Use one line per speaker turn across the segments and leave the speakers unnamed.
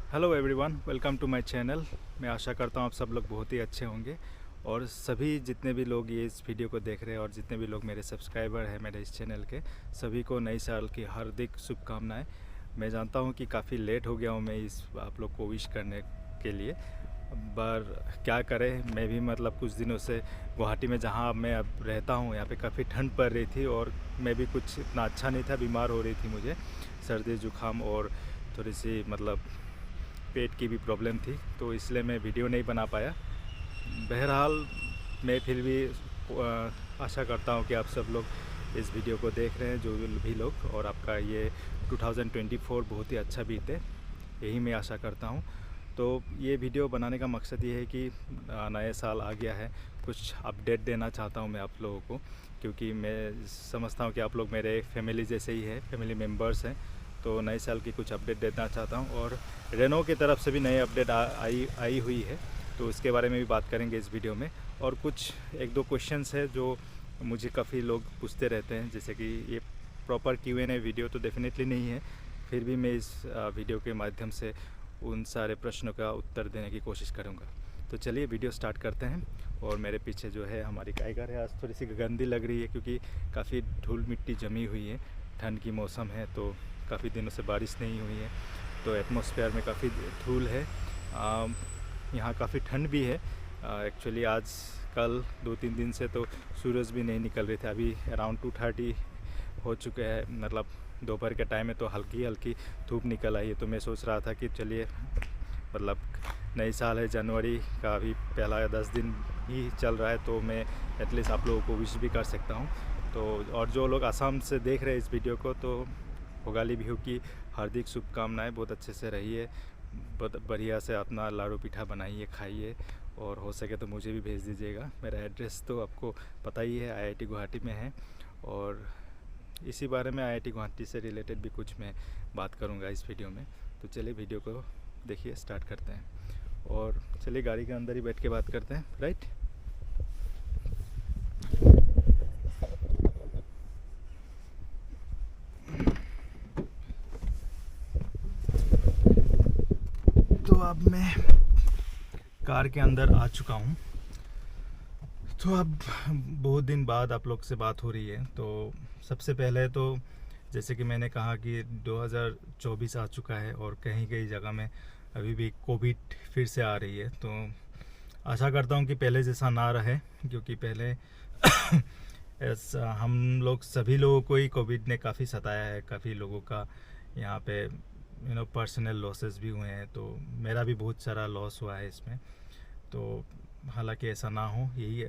Hello everyone, welcome to my channel. मैं आशा करता हूँ आप सब लोग बहुत ही अच्छे होंगे और सभी जितने भी लोग ये इस वीडियो को देख रहे हैं और जितने भी लोग मेरे सब्सक्राइबर हैं मेरे इस चैनल के, सभी को नई साल की हार्दिक शुभकामनाएं। मैं जानता हूँ कि काफ़ी लेट हो गया हूँ मैं इस आप लोग को विश करने के लिए, पर क्या करें, मैं भी मतलब कुछ दिनों से गुवाहाटी में जहाँ मैं अब रहता हूँ यहाँ पे काफ़ी ठंड पड़ रही थी और मैं भी कुछ इतना अच्छा नहीं था, बीमार हो रही थी मुझे सर्दी जुकाम और थोड़ी सी मतलब पेट की भी प्रॉब्लम थी, तो इसलिए मैं वीडियो नहीं बना पाया। बहरहाल मैं फिर भी आशा करता हूँ कि आप सब लोग इस वीडियो को देख रहे हैं जो भी लोग, और आपका ये 2024 बहुत ही अच्छा बीते, यही मैं आशा करता हूँ। तो ये वीडियो बनाने का मकसद ये है कि नया साल आ गया है, कुछ अपडेट देना चाहता हूँ मैं आप लोगों को, क्योंकि मैं समझता हूँ कि आप लोग मेरे फैमिली जैसे ही है, फैमिली मेम्बर्स हैं। तो नए साल की कुछ अपडेट देना चाहता हूँ और रेनो की तरफ से भी नए अपडेट आई हुई है, तो उसके बारे में भी बात करेंगे इस वीडियो में। और कुछ एक दो क्वेश्चंस है जो मुझे काफ़ी लोग पूछते रहते हैं, जैसे कि ये प्रॉपर Q&A वीडियो तो डेफिनेटली नहीं है, फिर भी मैं इस वीडियो के माध्यम से उन सारे प्रश्नों का उत्तर देने की कोशिश करूँगा। तो चलिए वीडियो स्टार्ट करते हैं। और मेरे पीछे जो है हमारी टाइगर है, आज थोड़ी सी गंदी लग रही है क्योंकि काफ़ी धूल मिट्टी जमी हुई है, ठंड की मौसम है तो काफ़ी दिनों से बारिश नहीं हुई है, तो एटमॉस्फेयर में काफ़ी धूल है। यहाँ काफ़ी ठंड भी है। एक्चुअली आज कल 2-3 दिन से तो सूरज भी नहीं निकल रहे थे, अभी अराउंड 2:30 हो चुके हैं, मतलब दोपहर के टाइम में तो हल्की हल्की धूप निकल आई है। तो मैं सोच रहा था कि चलिए मतलब नई साल है, जनवरी का अभी पहला 10 दिन ही चल रहा है, तो मैं एटलीस्ट आप लोगों को विश भी कर सकता हूँ। तो और जो लोग आसाम से देख रहे हैं इस वीडियो को, तो भोगाली बिहू की हार्दिक शुभकामनाएं। बहुत अच्छे से रहिए, बहुत बढ़िया से अपना लाड़ू पिठा बनाइए, खाइए, और हो सके तो मुझे भी भेज दीजिएगा। मेरा एड्रेस तो आपको पता ही है, IIT गुवाहाटी में है, और इसी बारे में IIT गुवाहाटी से रिलेटेड भी कुछ मैं बात करूंगा इस वीडियो में। तो चलिए वीडियो को देखिए, स्टार्ट करते हैं और चलिए गाड़ी के अंदर ही बैठ के बात करते हैं, राइट। तो अब मैं कार के अंदर आ चुका हूँ। तो अब बहुत दिन बाद आप लोग से बात हो रही है। तो सबसे पहले तो जैसे कि मैंने कहा कि 2024 आ चुका है और कहीं कहीं जगह में अभी भी कोविड फिर से आ रही है। तो आशा करता हूँ कि पहले जैसा ना रहे, क्योंकि पहले ऐसा हम लोग सभी लोगों को ही कोविड ने काफ़ी सताया है, काफ़ी लोगों का यहाँ पे पर्सनल लॉसेस भी हुए हैं। तो मेरा भी बहुत सारा लॉस हुआ है इसमें। तो हालांकि ऐसा ना हो, यही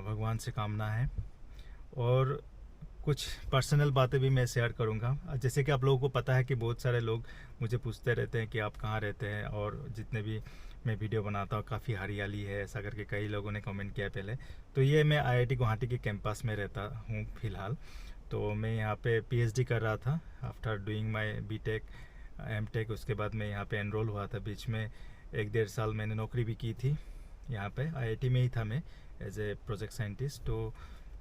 भगवान से कामना है। और कुछ पर्सनल बातें भी मैं शेयर करूंगा। जैसे कि आप लोगों को पता है कि बहुत सारे लोग मुझे पूछते रहते हैं कि आप कहाँ रहते हैं, और जितने भी मैं वीडियो बनाता हूँ काफ़ी हरियाली है, ऐसा करके कई लोगों ने कमेंट किया पहले। तो ये मैं IIT गुवाहाटी के कैंपस में रहता हूँ फ़िलहाल। तो मैं यहाँ पे PhD कर रहा था after doing my BTech M.Tech। उसके बाद मैं यहाँ पे एनरोल हुआ था, बीच में 1-1.5 साल मैंने नौकरी भी की थी यहाँ पे, IIT में ही था मैं एज ए प्रोजेक्ट साइंटिस्ट। तो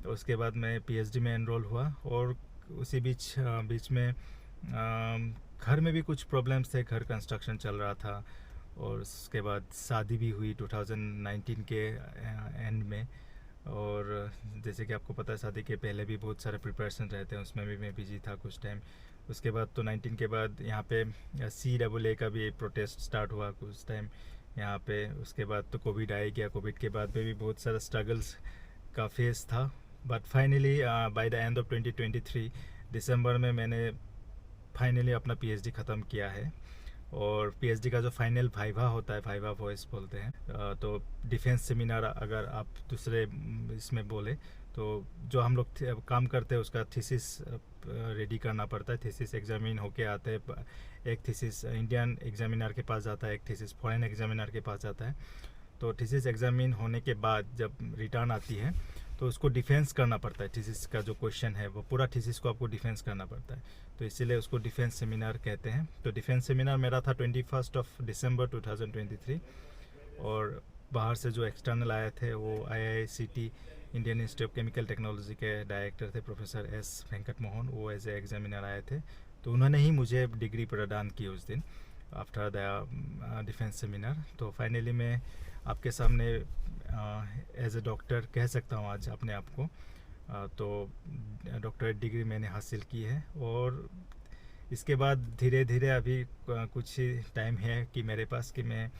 उसके बाद मैं PhD में एनरोल हुआ, और उसी बीच में घर में भी कुछ प्रॉब्लम्स थे, घर कंस्ट्रक्शन चल रहा था, और उसके बाद शादी भी हुई 2019 के एंड में। और जैसे कि आपको पता है, शादी के पहले भी बहुत सारे प्रिपरेशन रहते हैं, उसमें भी मैं बिजी था कुछ टाइम। उसके बाद तो 19 के बाद यहाँ पे CAA का भी प्रोटेस्ट स्टार्ट हुआ कुछ टाइम यहाँ पे। उसके बाद तो कोविड आ गया, कोविड के बाद में भी बहुत सारा स्ट्रगल्स का फेस था। But finally by the end of 2023 दिसंबर में मैंने फाइनली अपना PhD ख़त्म किया है। और PhD का जो फाइनल वाइवा होता है, वाइवा वॉइस बोलते हैं, तो डिफेंस सेमिनार अगर आप दूसरे इसमें बोले, तो जो हम लोग काम करते हैं उसका थीसिस रेडी करना पड़ता है। थीसिस एग्जामिन होके आते हैं, एक थीसिस इंडियन एग्जामिनर के पास जाता है, एक थीसिस फॉरेन एग्जामिनर के पास जाता है। तो थीसिस एग्जामिन होने के बाद जब रिटर्न आती है तो उसको डिफेंस करना पड़ता है। थीसिस का जो क्वेश्चन है वो पूरा थीसिस को आपको डिफेंस करना पड़ता है, तो इसीलिए उसको डिफेंस सेमिनार कहते हैं। तो डिफेंस सेमिनार मेरा था 21 दिसंबर 2023। और बाहर से जो एक्सटर्नल आए थे वो IICT Indian institute of chemical technology के डायरेक्टर थे प्रोफेसर S वेंकट मोहन, वो एज ए एग्जामिनर आए थे। तो उन्होंने ही मुझे डिग्री प्रदान की उस दिन। After the defence seminar. तो फाइनली मैं आपके सामने एज ए डॉक्टर कह सकता हूँ आज अपने आप को। तो डॉक्टरेट डिग्री मैंने हासिल की है और इसके बाद धीरे धीरे अभी कुछ ही टाइम है कि मेरे पास कि मैं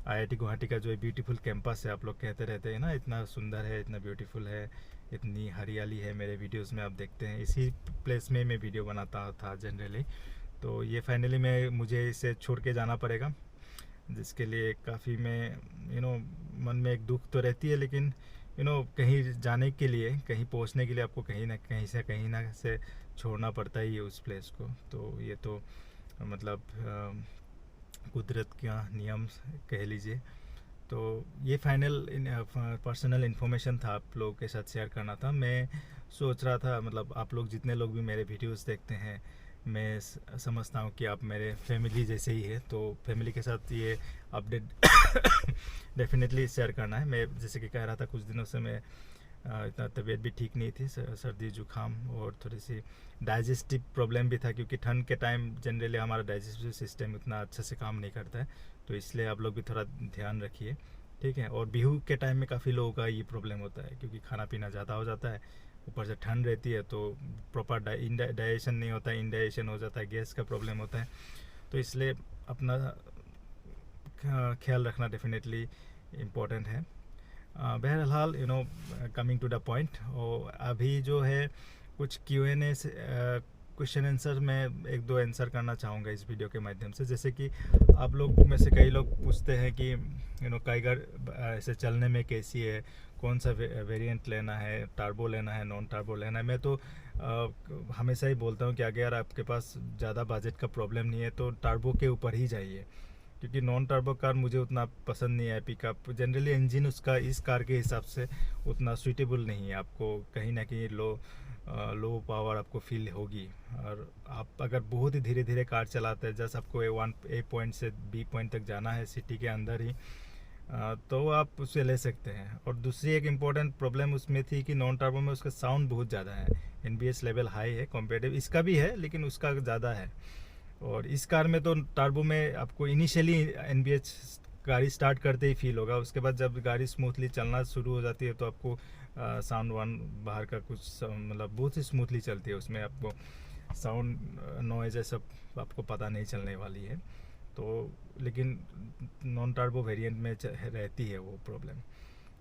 IIT गुवाहाटी का जो ब्यूटीफुल कैंपस है, आप लोग कहते रहते हैं ना इतना सुंदर है, इतना ब्यूटीफुल है, इतनी हरियाली है, मेरे वीडियोस में आप देखते हैं इसी प्लेस में मैं वीडियो बनाता था जनरली। तो ये फाइनली मुझे इसे छोड़ के जाना पड़ेगा, जिसके लिए काफ़ी मैं मन में एक दुख तो रहती है, लेकिन कहीं जाने के लिए, कहीं पहुंचने के लिए आपको कहीं ना से छोड़ना पड़ता ही है उस प्लेस को। तो ये तो मतलब कुदरत का नियम कह लीजिए। तो ये फाइनल पर्सनल इन्फॉर्मेशन था, आप लोगों के साथ शेयर करना था। मैं सोच रहा था मतलब आप लोग जितने लोग भी मेरे वीडियोस देखते हैं, मैं समझता हूँ कि आप मेरे फैमिली जैसे ही है, तो फैमिली के साथ ये अपडेट डेफिनेटली शेयर करना है। मैं जैसे कि कह रहा था कुछ दिनों से मैं इतना तबीयत भी ठीक नहीं थी, सर्दी जुकाम और थोड़ी सी डाइजेस्टिव प्रॉब्लम भी था, क्योंकि ठंड के टाइम जनरली हमारा डाइजेस्टिव सिस्टम उतना अच्छे से काम नहीं करता है। तो इसलिए आप लोग भी थोड़ा ध्यान रखिए, ठीक है। और बिहू के टाइम में काफ़ी लोगों का ये प्रॉब्लम होता है, क्योंकि खाना पीना ज़्यादा हो जाता है, ऊपर से ठंड रहती है, तो प्रॉपर डाइजेशन नहीं होता है, इंडाइजेशन हो जाता है, गैस का प्रॉब्लम होता है। तो इसलिए अपना ख्याल रखना डेफिनेटली इम्पोर्टेंट है। बहरहाल कमिंग टू द पॉइंट, और अभी जो है कुछ Q&A से क्वेश्चन आंसर मैं एक दो आंसर करना चाहूँगा इस वीडियो के माध्यम से। जैसे कि आप लोग में से कई लोग पूछते हैं कि काइगर ऐसे चलने में कैसी है, कौन सा वेरिएंट लेना है, टर्बो लेना है, नॉन टर्बो लेना है। मैं तो हमेशा ही बोलता हूँ कि अगर आपके पास ज़्यादा बजट का प्रॉब्लम नहीं है तो टर्बो के ऊपर ही जाइए, क्योंकि नॉन टर्बो कार मुझे उतना पसंद नहीं है। पिकअप जनरली इंजन उसका इस कार के हिसाब से उतना सूटेबल नहीं है, आपको कहीं ना कहीं लो पावर आपको फील होगी। और आप अगर बहुत ही धीरे धीरे कार चलाते हैं, जैसे आपको A पॉइंट से B पॉइंट तक जाना है सिटी के अंदर ही, तो आप उसे ले सकते हैं। और दूसरी एक इम्पॉर्टेंट प्रॉब्लम उसमें थी कि नॉन टर्बो में उसका साउंड बहुत ज़्यादा है, NBS लेवल हाई है कंपेरेटिव, इसका भी है लेकिन उसका ज़्यादा है। और इस कार में तो टर्बो में आपको इनिशियली NBS गाड़ी स्टार्ट करते ही फील होगा, उसके बाद जब गाड़ी स्मूथली चलना शुरू हो जाती है तो आपको साउंड बाहर का कुछ मतलब बहुत ही स्मूथली चलती है, उसमें आपको साउंड नॉइज है सब आपको पता नहीं चलने वाली है। तो लेकिन नॉन टर्बो वेरिएंट में रहती है वो प्रॉब्लम।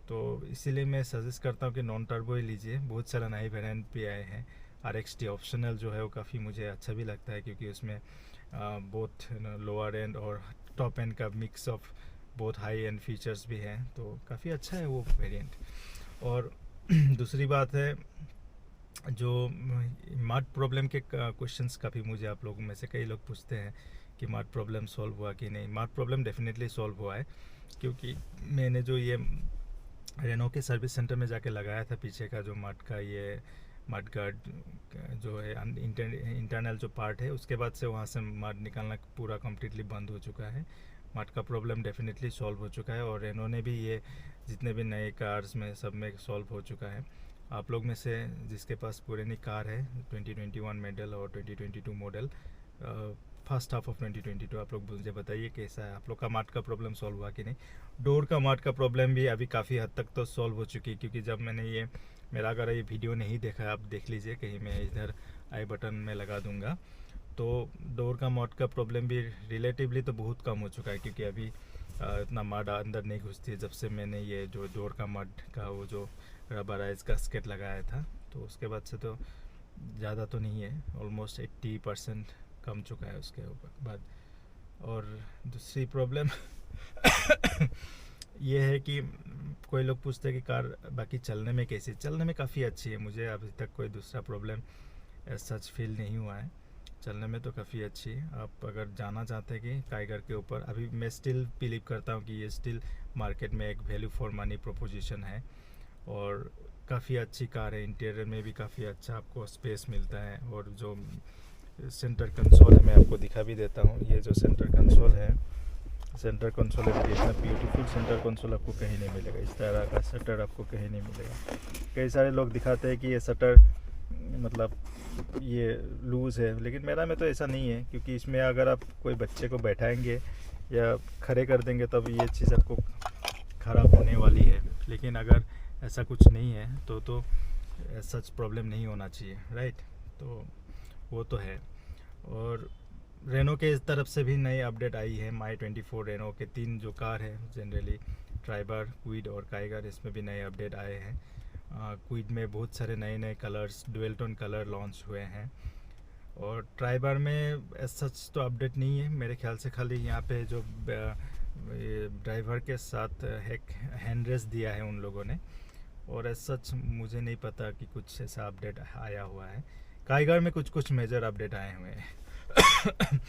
तो इसीलिए मैं सजेस्ट करता हूँ कि नॉन टर्बो ही लीजिए। बहुत सारा नए वेरिएंट भी आए हैं। RXT ऑप्शनल जो है वो काफ़ी मुझे अच्छा भी लगता है, क्योंकि उसमें बहुत लोअर एंड और टॉप एंड का मिक्स ऑफ बहुत हाई एंड फीचर्स भी हैं, तो काफ़ी अच्छा है वो वेरिएंट। और दूसरी बात है, जो मड प्रॉब्लम के क्वेश्चंस काफ़ी मुझे आप लोगों में से कई लोग पूछते हैं कि मड प्रॉब्लम सॉल्व हुआ कि नहीं। मड प्रॉब्लम डेफिनेटली सॉल्व हुआ है, क्योंकि मैंने जो ये रेनो के सर्विस सेंटर में जाके लगाया था पीछे का जो मड का ये मड गार्ड जो है इंटरनल जो पार्ट है, उसके बाद से वहाँ से मड निकालना पूरा कम्प्लीटली बंद हो चुका है। मड का प्रॉब्लम डेफिनेटली सॉल्व हो चुका है, और रेनो ने भी ये जितने भी नए कार्स में सब में सॉल्व हो चुका है। आप लोग में से जिसके पास पुरानी कार है 2021 मॉडल और 2022 मॉडल, फर्स्ट हाफ ऑफ 2022, आप लोग मुझे बताइए कैसा है, आप लोग का मड का प्रॉब्लम सॉल्व हुआ कि नहीं। डोर का मड का प्रॉब्लम भी अभी काफ़ी हद तक तो सॉल्व हो चुकी है, क्योंकि जब मैंने ये मेरा अगर ये वीडियो नहीं देखा है आप देख लीजिए, कहीं मैं इधर आई बटन में लगा दूंगा। तो डोर का मड का प्रॉब्लम भी रिलेटिवली तो बहुत कम हो चुका है, क्योंकि अभी इतना मड अंदर नहीं घुसती है जब से मैंने ये जो डोर का मड का वो जो रबराइज का स्केट लगाया था। तो उसके बाद से तो ज़्यादा तो नहीं है, ऑलमोस्ट 80% कम चुका है उसके बाद। और दूसरी प्रॉब्लम ये है कि कोई लोग पूछते हैं कि कार बाकी चलने में कैसी, चलने में काफ़ी अच्छी है। मुझे अभी तक कोई दूसरा प्रॉब्लम सच फील नहीं हुआ है, चलने में तो काफ़ी अच्छी है। आप अगर जाना चाहते हैं कि काइगर के ऊपर, अभी मैं स्टिल बिलीव करता हूँ कि ये स्टिल मार्केट में एक वैल्यू फॉर मनी प्रोपोजिशन है, और काफ़ी अच्छी कार है। इंटीरियर में भी काफ़ी अच्छा आपको स्पेस मिलता है, और जो सेंटर कंसोल है मैं आपको दिखा भी देता हूँ। ये जो सेंटर कंसोल है, सेंटर कंसोल है, इतना ब्यूटीफुल सेंटर कंसोल आपको कहीं नहीं मिलेगा। इस तरह का शटर आपको कहीं नहीं मिलेगा। कई सारे लोग दिखाते हैं कि ये शटर मतलब ये लूज़ है, लेकिन मेरा में तो ऐसा नहीं है, क्योंकि इसमें अगर आप कोई बच्चे को बैठाएंगे या खड़े कर देंगे तब ये चीज़ आपको ख़राब होने वाली है। लेकिन अगर ऐसा कुछ नहीं है तो सच प्रॉब्लम नहीं होना चाहिए, राइट। तो वो तो है। और रेनो के इस तरफ से भी नई अपडेट आई है। माई 24 रेनो के 3 जो कार है जनरली, ट्राइबर, क्विड और काइगर, इसमें भी नए अपडेट आए हैं। क्विड में बहुत सारे नए नए colours, dual tone colour launch हुए हैं। और ट्राइबर में सच तो अपडेट नहीं है मेरे ख्याल से, खाली यहाँ पे जो ड्राइवर के साथ एक हैंड रेस्ट दिया है उन लोगों ने, और सच मुझे नहीं पता कि कुछ ऐसा अपडेट आया हुआ है। काइगर में कुछ कुछ मेजर अपडेट आए हुए हैं।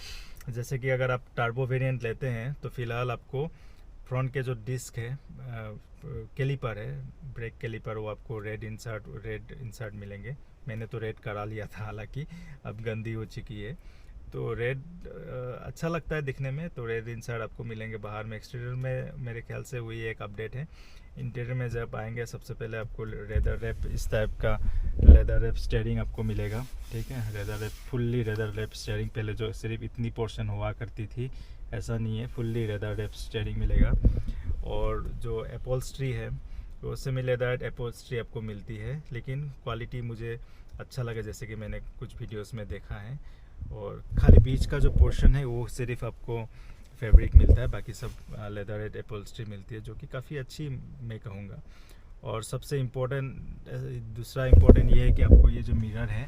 जैसे कि अगर आप टर्बो वेरिएंट लेते हैं तो फ़िलहाल आपको फ्रंट के जो डिस्क है, कैलिपर है, ब्रेक कैलिपर, वो आपको रेड इंसर्ट मिलेंगे। मैंने तो रेड करा लिया था, हालांकि अब गंदी हो चुकी है। तो रेड अच्छा लगता है दिखने में, तो रेड इंसर्ट आपको मिलेंगे बाहर में। एक्सटीरियर में मेरे ख्याल से वही एक अपडेट है। इंटीरियर में जब आएंगे सबसे पहले आपको लेदर रैप, इस टाइप का लेदर रैप स्टीयरिंग आपको मिलेगा, ठीक है। Leather wrap, fully leather wrap steering, पहले जो सिर्फ इतनी पोर्शन हुआ करती थी, ऐसा नहीं है, फुल्ली लेदर रैप स्टीयरिंग मिलेगा। और जो अपहोल्स्ट्री है वो सेमी लेदर अपहोल्स्ट्री आपको मिलती है, लेकिन क्वालिटी मुझे अच्छा लगा, जैसे कि मैंने कुछ वीडियोस में देखा है। और खाली बीच का जो पोर्शन है वो सिर्फ आपको फैब्रिक मिलता है, बाकी सब लेदर अपहोल्स्ट्री मिलती है, जो कि काफ़ी अच्छी मैं कहूँगा। और सबसे दूसरा इम्पोर्टेंट ये है कि आपको ये जो मिरर है,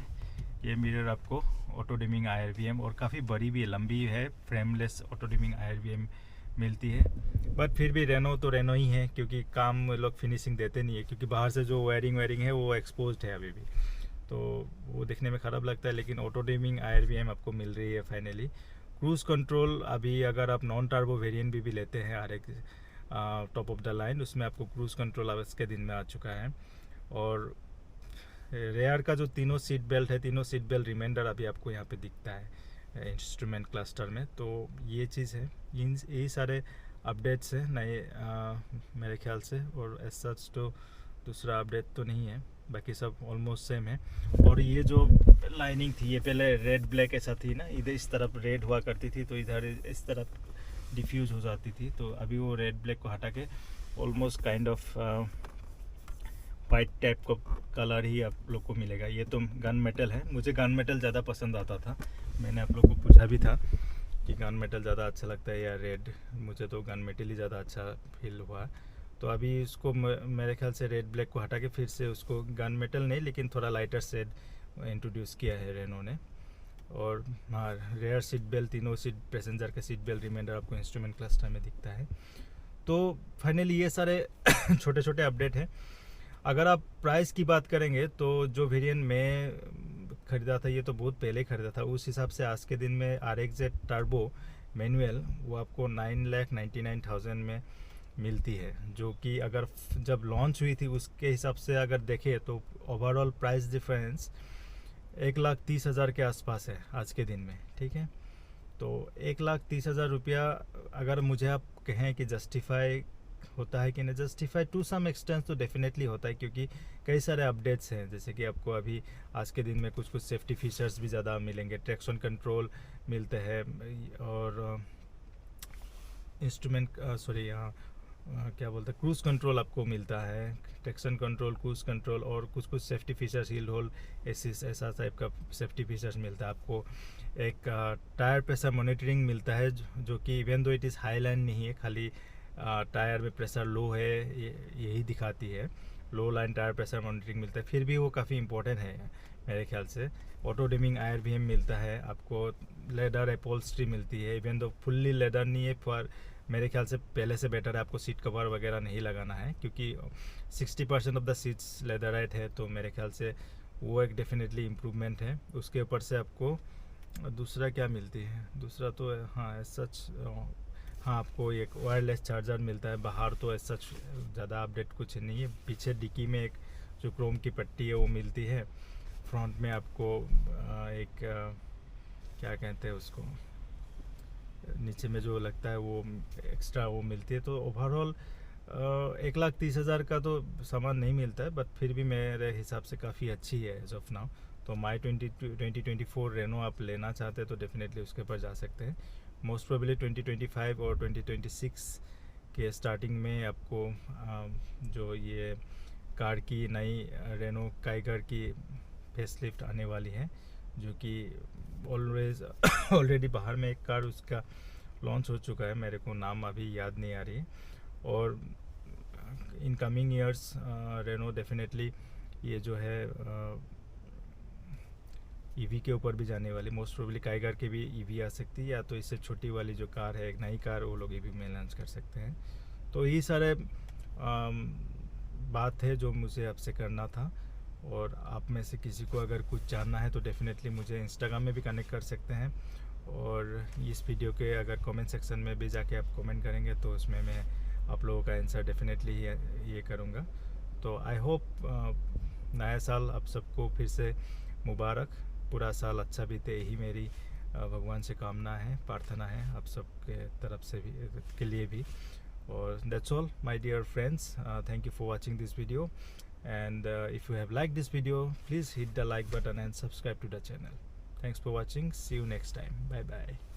ये मिरर आपको ऑटो डिमिंग IRVM, और काफ़ी बड़ी भी है, लंबी है, फ्रेमलेस ऑटो डिमिंग IRVM मिलती है। बट फिर भी रेनो तो रेनो ही है, क्योंकि काम लोग फिनिशिंग देते नहीं है, क्योंकि बाहर से जो वायरिंग है वो एक्सपोज्ड है अभी भी, तो वो दिखने में ख़राब लगता है। लेकिन ऑटो डिमिंग IRVM आपको मिल रही है फाइनली। क्रूज़ कंट्रोल अभी अगर आप नॉन टर्बो वेरिएंट भी लेते हैं RX top of the line, उसमें आपको क्रूज़ कंट्रोल अब इसके दिन में आ चुका है। और रेयर का जो तीनों सीट बेल्ट है, तीनों सीट बेल्ट रिमाइंडर अभी आपको यहाँ पे दिखता है इंस्ट्रूमेंट क्लस्टर में। तो ये चीज़ है, यही सारे अपडेट्स हैं नए मेरे ख्याल से। और एज सच तो दूसरा अपडेट तो नहीं है, बाकी सब ऑलमोस्ट सेम है। और ये जो लाइनिंग थी, ये पहले रेड ब्लैक ऐसा थी ना, इधर इस तरफ रेड हुआ करती थी, तो इधर इस तरफ डिफ्यूज़ हो जाती थी। तो अभी वो रेड ब्लैक को हटा के almost kind of white type का कलर ही आप लोग को मिलेगा। ये तो गन मेटल है, मुझे गन मेटल ज़्यादा पसंद आता था, मैंने आप लोग को पूछा भी था कि गन मेटल ज़्यादा अच्छा लगता है या रेड। मुझे तो गन मेटल ही ज़्यादा अच्छा फील हुआ। तो अभी इसको मेरे ख्याल से रेड ब्लैक को हटा के फिर से उसको गन मेटल नहीं, लेकिन थोड़ा लाइटर शेड इंट्रोड्यूस किया है रेनो ने। और हाँ, रेयर सीट बेल्ट, तीनों सीट पैसेंजर के सीट बेल्ट रिमाइंडर आपको इंस्ट्रूमेंट क्लस्टर में दिखता है। तो फाइनली ये सारे छोटे छोटे अपडेट हैं। अगर आप प्राइस की बात करेंगे तो जो वेरिएंट मैं ख़रीदा था, ये तो बहुत पहले ख़रीदा था, उस हिसाब से आज के दिन में RXZ टर्बो मैनुअल वो आपको 9,99,000 में मिलती है, जो कि अगर जब लॉन्च हुई थी उसके हिसाब से अगर देखें तो ओवरऑल प्राइस डिफरेंस 1,30,000 के आसपास है आज के दिन में, ठीक है। तो 1,30,000 रुपया अगर मुझे आप कहें कि जस्टिफाई होता है कि नहीं, जस्टिफाई टू सम एक्सटेंस तो डेफिनेटली होता है, क्योंकि कई सारे अपडेट्स हैं। जैसे कि आपको अभी आज के दिन में कुछ कुछ सेफ्टी फीचर्स भी ज़्यादा मिलेंगे, ट्रैक्शन कंट्रोल मिलते हैं, और इंस्ट्रूमेंट क्या बोलते हैं, क्रूज़ कंट्रोल आपको मिलता है, ट्रैक्शन कंट्रोल, क्रूज़ कंट्रोल, और कुछ कुछ सेफ्टी फीचर्स, हील होल एसिस, ऐसा टाइप का सेफ्टी फीचर्स मिलता है आपको। एक टायर प्रेशर मॉनिटरिंग मिलता है, जो कि even though it is high line नहीं है, खाली टायर में प्रेशर लो है यही दिखाती है, लो लाइन टायर प्रेशर मॉनिटरिंग मिलता है, फिर भी वो काफ़ी इंपॉर्टेंट है मेरे ख्याल से। ऑटो डिमिंग IRVM मिलता है आपको, लेदर अपहोल्स्ट्री मिलती है, इवन दो फुल्ली लेदर नहीं है, पर मेरे ख्याल से पहले से बेटर है, आपको सीट कवर वगैरह नहीं लगाना है, क्योंकि 60% ऑफ द सीट्स लेदराइट है, तो मेरे ख्याल से वो एक डेफिनेटली इम्प्रूवमेंट है। उसके ऊपर से आपको दूसरा क्या मिलती है, दूसरा तो हाँ सच, हाँ आपको एक वायरलेस चार्जर मिलता है बाहर, तो ऐसा ज़्यादा अपडेट कुछ नहीं है। पीछे डिक्की में एक जो क्रोम की पट्टी है वो मिलती है। फ्रंट में आपको एक क्या कहते हैं उसको, नीचे में जो लगता है वो एक्स्ट्रा वो मिलती है। तो ओवरऑल 1,30,000 का तो सामान नहीं मिलता है, बट फिर भी मेरे हिसाब से काफ़ी अच्छी है एज ऑफ नाउ। तो माई 2024 रेनो आप लेना चाहते हैं तो डेफिनेटली उसके ऊपर जा सकते हैं। मोस्ट प्रोबेबली 2025 और 2026 के स्टार्टिंग में आपको जो ये कार की नई रेनो काइगर की फेसलिफ्ट आने वाली है, जो कि ऑलरेडी बाहर में एक कार उसका लॉन्च हो चुका है, मेरे को नाम अभी याद नहीं आ रही है। और in coming years Renault definitely ये जो है ईवी के ऊपर भी जाने वाली, मोस्ट प्रोबेबली काइगर के भी ईवी आ सकती है, या तो इससे छोटी वाली जो कार है एक नई कार, वो लोग ईवी में लॉन्च कर सकते हैं। तो ये सारे बात है जो मुझे आपसे करना था। और आप में से किसी को अगर कुछ जानना है तो डेफिनेटली मुझे इंस्टाग्राम में भी कनेक्ट कर सकते हैं, और इस वीडियो के अगर कमेंट सेक्शन में भी जाके आप कमेंट करेंगे तो उसमें मैं आप लोगों का आंसर डेफिनेटली ये करूँगा। तो आई होप नया साल आप सबको फिर से मुबारक, पूरा साल अच्छा बीते, यही मेरी भगवान से कामना है, प्रार्थना है आप सबके तरफ से भी के लिए भी। और that's all my dear friends, thank you for watching this video, and if you have liked this video, please hit the like button and subscribe to the channel. Thanks for watching, see you next time, bye bye.